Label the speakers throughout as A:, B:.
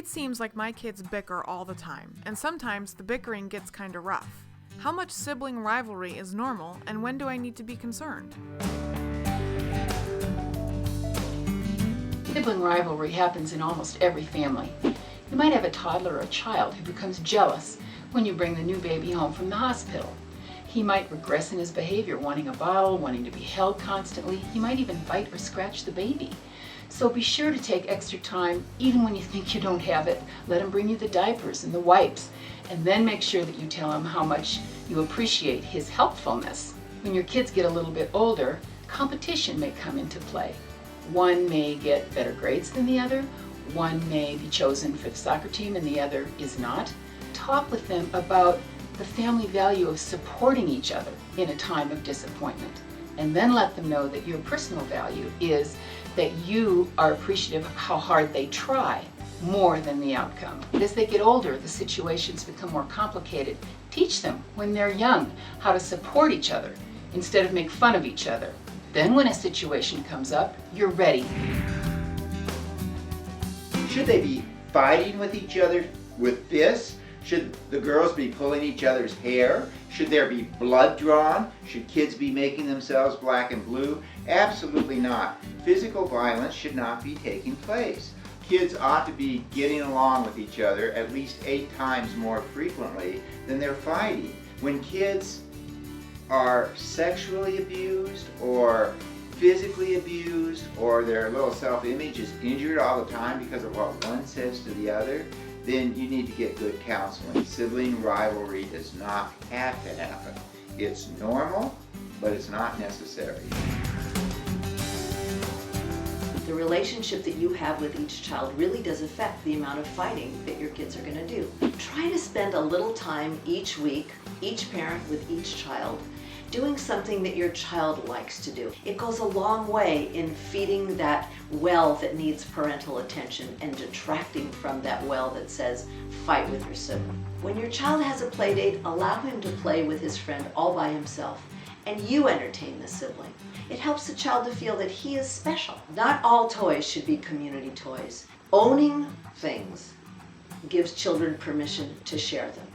A: It seems like my kids bicker all the time, and sometimes the bickering gets kinda rough. How much sibling rivalry is normal, and when do I need to be concerned?
B: Sibling rivalry happens in almost every family. You might have a toddler or a child who becomes jealous when you bring the new baby home from the hospital. He might regress in his behavior, wanting a bottle, wanting to be held constantly. He might even bite or scratch the baby. So be sure to take extra time, even when you think you don't have it. Let him bring you the diapers and the wipes, and then make sure that you tell him how much you appreciate his helpfulness. When your kids get a little bit older, competition may come into play. One may get better grades than the other. One may be chosen for the soccer team and the other is not. Talk with them about the family value of supporting each other in a time of disappointment. And then let them know that your personal value is that you are appreciative of how hard they try more than the outcome. As they get older, the situations become more complicated. Teach them when they're young how to support each other instead of make fun of each other. Then when a situation comes up, you're ready.
C: Should they be fighting with each other with fists? Should the girls be pulling each other's hair? Should there be blood drawn? Should kids be making themselves black and blue? Absolutely not. Physical violence should not be taking place. Kids ought to be getting along with each other at least 8 times more frequently than they're fighting. When kids are sexually abused or physically abused, or their little self-image is injured all the time because of what one says to the other, then you need to get good counseling. Sibling rivalry does not have to happen. It's normal, but it's not necessary.
D: The relationship that you have with each child really does affect the amount of fighting that your kids are going to do. Try to spend a little time each week, each parent with each child, doing something that your child likes to do. It goes a long way in feeding that well that needs parental attention and detracting from that well that says, fight with your sibling. When your child has a play date, allow him to play with his friend all by himself, and you entertain the sibling. It helps the child to feel that he is special. Not all toys should be community toys. Owning things gives children permission to share them.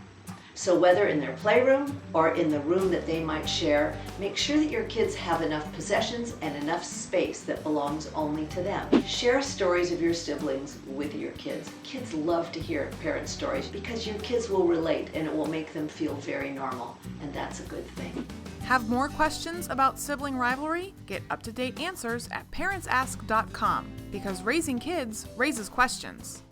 D: So whether in their playroom or in the room that they might share, make sure that your kids have enough possessions and enough space that belongs only to them. Share stories of your siblings with your kids. Kids love to hear parent stories because your kids will relate and it will make them feel very normal, and that's a good thing.
A: Have more questions about sibling rivalry? Get up-to-date answers at parentsask.com, because raising kids raises questions.